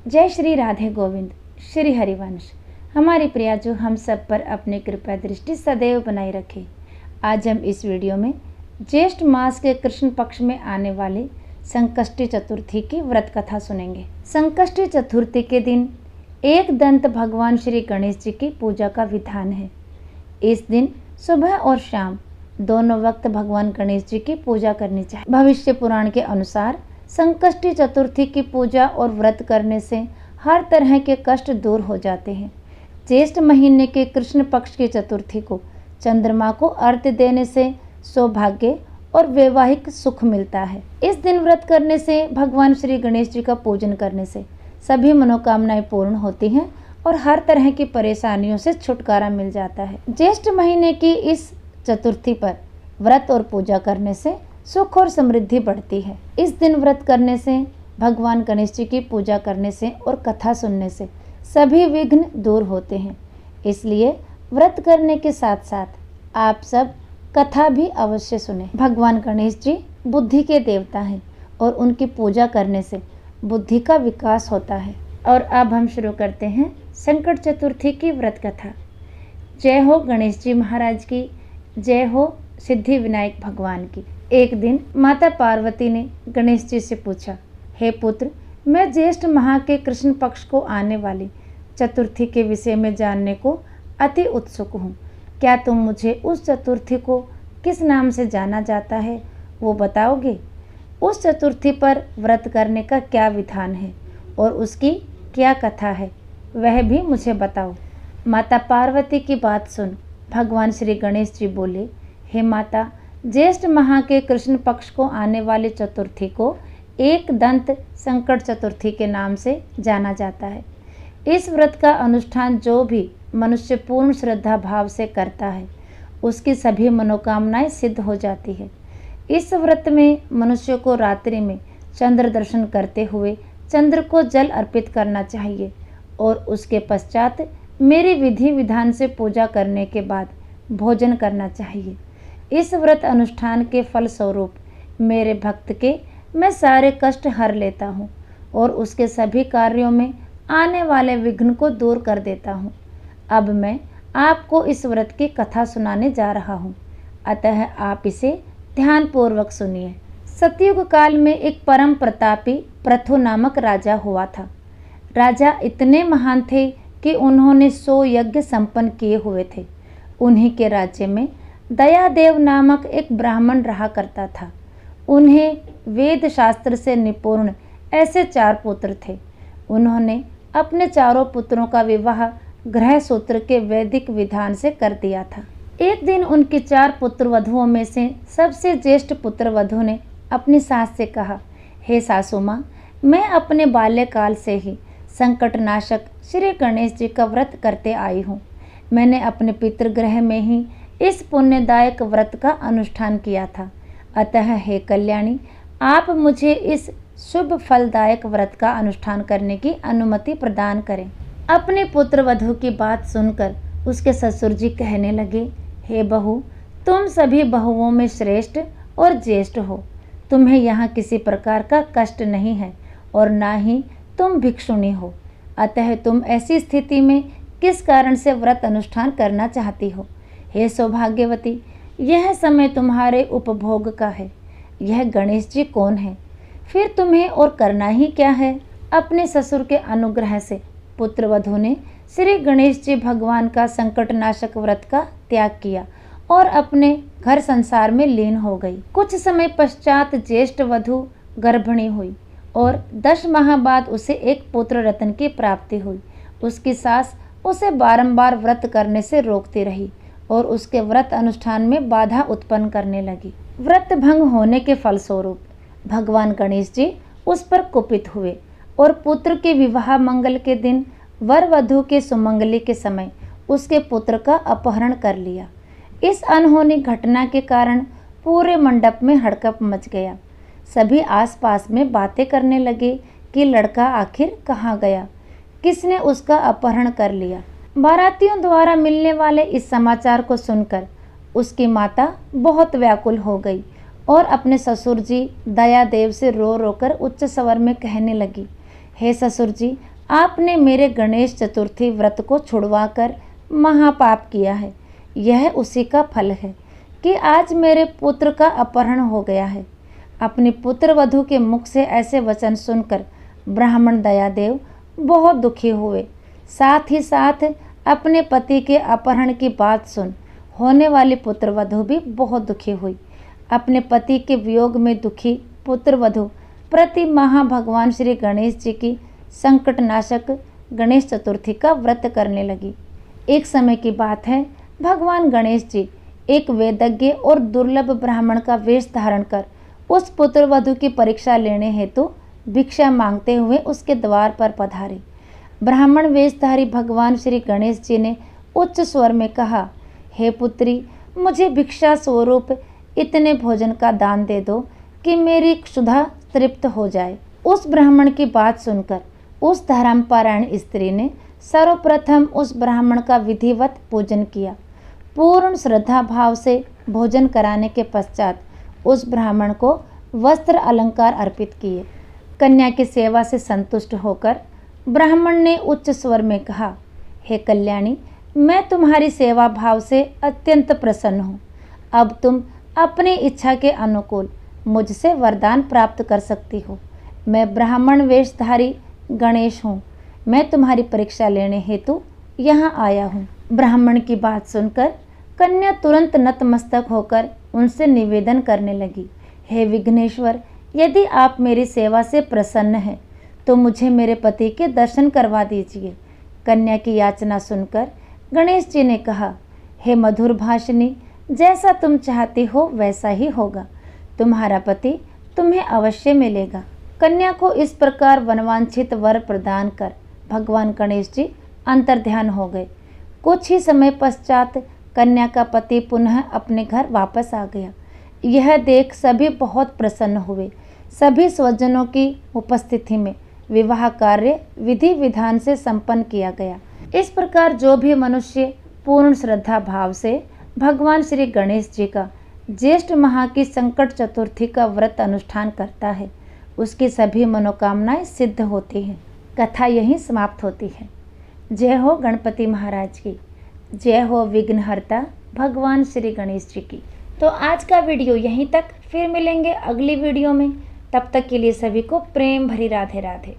जय श्री राधे गोविंद, श्री हरिवंश। हमारी प्रिया जो हम सब पर अपनी कृपा दृष्टि सदैव बनाए रखे। आज हम इस वीडियो में ज्येष्ठ मास के कृष्ण पक्ष में आने वाले संकष्टी चतुर्थी की व्रत कथा सुनेंगे। संकष्टी चतुर्थी के दिन एक दंत भगवान श्री गणेश जी की पूजा का विधान है। इस दिन सुबह और शाम दोनों वक्त भगवान गणेश जी की पूजा करनी चाहिए। भविष्य पुराण के अनुसार संकष्टी चतुर्थी की पूजा और व्रत करने से हर तरह के कष्ट दूर हो जाते हैं। ज्येष्ठ महीने के कृष्ण पक्ष की चतुर्थी को चंद्रमा को अर्घ्य देने से सौभाग्य और वैवाहिक सुख मिलता है। इस दिन व्रत करने से, भगवान श्री गणेश जी का पूजन करने से सभी मनोकामनाएं पूर्ण होती हैं और हर तरह की परेशानियों से छुटकारा मिल जाता है। ज्येष्ठ महीने की इस चतुर्थी पर व्रत और पूजा करने से सुख और समृद्धि बढ़ती है। इस दिन व्रत करने से, भगवान गणेश जी की पूजा करने से और कथा सुनने से सभी विघ्न दूर होते हैं। इसलिए व्रत करने के साथ साथ आप सब कथा भी अवश्य सुने। भगवान गणेश जी बुद्धि के देवता हैं और उनकी पूजा करने से बुद्धि का विकास होता है। और अब हम शुरू करते हैं संकट चतुर्थी की व्रत कथा। जय हो गणेश जी महाराज की, जय हो सिद्धि विनायक भगवान की। एक दिन माता पार्वती ने गणेश जी से पूछा, हे पुत्र, मैं ज्येष्ठ माह के कृष्ण पक्ष को आने वाली चतुर्थी के विषय में जानने को अति उत्सुक हूँ। क्या तुम मुझे उस चतुर्थी को किस नाम से जाना जाता है वो बताओगे? उस चतुर्थी पर व्रत करने का क्या विधान है और उसकी क्या कथा है, वह भी मुझे बताओ। माता पार्वती की बात सुन भगवान श्री गणेश जी बोले, हे माता, ज्येष्ठ माह के कृष्ण पक्ष को आने वाली चतुर्थी को एक दंत संकट चतुर्थी के नाम से जाना जाता है। इस व्रत का अनुष्ठान जो भी मनुष्य पूर्ण श्रद्धा भाव से करता है उसकी सभी मनोकामनाएं सिद्ध हो जाती है। इस व्रत में मनुष्य को रात्रि में चंद्र दर्शन करते हुए चंद्र को जल अर्पित करना चाहिए और उसके पश्चात मेरी विधि विधान से पूजा करने के बाद भोजन करना चाहिए। इस व्रत अनुष्ठान के फल स्वरूप मेरे भक्त के मैं सारे कष्ट हर लेता हूँ और उसके सभी कार्यों में आने वाले विघ्न को दूर कर देता हूँ। अब मैं आपको इस व्रत की कथा सुनाने जा रहा हूँ, अतः आप इसे ध्यानपूर्वक सुनिए। सतयुग काल में एक परम प्रतापी पृथु नामक राजा हुआ था। राजा इतने महान थे कि उन्होंने 100 यज्ञ संपन्न किए हुए थे। उन्हीं के राज्य में दयादेव नामक एक ब्राह्मण रहा करता था। उन्हें वेद शास्त्र से निपुण ऐसे 4 पुत्र थे। उन्होंने अपने चारों पुत्रों का विवाह गृह सूत्र के वैदिक विधान से कर दिया था। एक दिन उनकी 4 पुत्र वधुओं में से सबसे ज्येष्ठ पुत्र वधु ने अपनी सास से कहा, हे सासू माँ, मैं अपने बाल्यकाल से ही संकटनाशक श्री गणेश जी का व्रत करते आई हूँ। मैंने अपने पितृगृह में ही इस पुण्यदायक व्रत का अनुष्ठान किया था। अतः हे कल्याणी, आप मुझे इस शुभ फलदायक व्रत का अनुष्ठान करने की अनुमति प्रदान करें। अपने पुत्र वधु की बात सुनकर उसके ससुर जी कहने लगे, हे बहू, तुम सभी बहुओं में श्रेष्ठ और ज्येष्ठ हो। तुम्हें यहाँ किसी प्रकार का कष्ट नहीं है और ना ही तुम भिक्षुणी हो। अतः तुम ऐसी स्थिति में किस कारण से व्रत अनुष्ठान करना चाहती हो? हे सौभाग्यवती, यह समय तुम्हारे उपभोग का है। यह गणेश जी कौन है? फिर तुम्हें और करना ही क्या है? अपने ससुर के अनुग्रह से पुत्रवधु ने श्री गणेश जी भगवान का संकटनाशक व्रत का त्याग किया और अपने घर संसार में लीन हो गई। कुछ समय पश्चात ज्येष्ठ वधु गर्भिणी हुई और 10 माह बाद उसे एक पुत्र रत्न की प्राप्ति हुई। उसकी सास उसे बारंबार व्रत करने से रोकती रही और उसके व्रत अनुष्ठान में बाधा उत्पन्न करने लगी। व्रत भंग होने के फलस्वरूप भगवान गणेश जी उस पर कुपित हुए और पुत्र के विवाह मंगल के दिन वर वधु के सुमंगली के समय उसके पुत्र का अपहरण कर लिया। इस अनहोनी घटना के कारण पूरे मंडप में हड़कंप मच गया। सभी आसपास में बातें करने लगे कि लड़का आखिर कहाँ गया, किसने उसका अपहरण कर लिया। बारातियों द्वारा मिलने वाले इस समाचार को सुनकर उसकी माता बहुत व्याकुल हो गई और अपने ससुर जी दयादेव से रो रो कर उच्च स्वर में कहने लगी, हे ससुर जी, आपने मेरे गणेश चतुर्थी व्रत को छुड़वाकर महापाप किया है। यह उसी का फल है कि आज मेरे पुत्र का अपहरण हो गया है। अपने पुत्र वधू के मुख से ऐसे वचन सुनकर ब्राह्मण दयादेव बहुत दुखी हुए। साथ ही साथ अपने पति के अपहरण की बात सुन होने वाली पुत्र वधू भी बहुत दुखी हुई। अपने पति के वियोग में दुखी पुत्र वधू प्रति माह भगवान श्री गणेश जी की संकटनाशक गणेश चतुर्थी का व्रत करने लगी। एक समय की बात है, भगवान गणेश जी एक वेदज्ञ और दुर्लभ ब्राह्मण का वेश धारण कर उस पुत्र वधू की परीक्षा लेने हेतु भिक्षा मांगते हुए उसके द्वार पर पधारे। ब्राह्मण वेशधारी भगवान श्री गणेश जी ने उच्च स्वर में कहा, हे पुत्री, मुझे भिक्षा स्वरूप इतने भोजन का दान दे दो कि मेरी क्षुधा तृप्त हो जाए। उस ब्राह्मण की बात सुनकर उस धर्मपरायण स्त्री ने सर्वप्रथम उस ब्राह्मण का विधिवत पूजन किया। पूर्ण श्रद्धा भाव से भोजन कराने के पश्चात उस ब्राह्मण को वस्त्र अलंकार अर्पित किए। कन्या की सेवा से संतुष्ट होकर ब्राह्मण ने उच्च स्वर में कहा, हे कल्याणी, मैं तुम्हारी सेवा भाव से अत्यंत प्रसन्न हूँ। अब तुम अपनी इच्छा के अनुकूल मुझसे वरदान प्राप्त कर सकती हो। मैं ब्राह्मण वेशधारी गणेश हूँ। मैं तुम्हारी परीक्षा लेने हेतु यहाँ आया हूँ। ब्राह्मण की बात सुनकर कन्या तुरंत नतमस्तक होकर उनसे निवेदन करने लगी, हे विघ्नेश्वर, यदि आप मेरी सेवा से प्रसन्न हैं तो मुझे मेरे पति के दर्शन करवा दीजिए। कन्या की याचना सुनकर गणेश जी ने कहा, हे मधुर भाषिनी, जैसा तुम चाहती हो वैसा ही होगा। तुम्हारा पति तुम्हें अवश्य मिलेगा। कन्या को इस प्रकार वनवांछित वर प्रदान कर भगवान गणेश जी अंतर्ध्यान हो गए। कुछ ही समय पश्चात कन्या का पति पुनः अपने घर वापस आ गया। यह देख सभी बहुत प्रसन्न हुए। सभी स्वजनों की उपस्थिति में विवाह कार्य विधि विधान से संपन्न किया गया। इस प्रकार जो भी मनुष्य पूर्ण श्रद्धा भाव से भगवान श्री गणेश जी का ज्येष्ठ माह की संकट चतुर्थी का व्रत अनुष्ठान करता है, उसकी सभी मनोकामनाएं सिद्ध होती हैं। कथा यहीं समाप्त होती है। जय हो गणपति महाराज की, जय हो विघ्नहर्ता भगवान श्री गणेश जी की। तो आज का वीडियो यहीं तक, फिर मिलेंगे अगली वीडियो में। तब तक के लिए सभी को प्रेम भरी राधे राधे।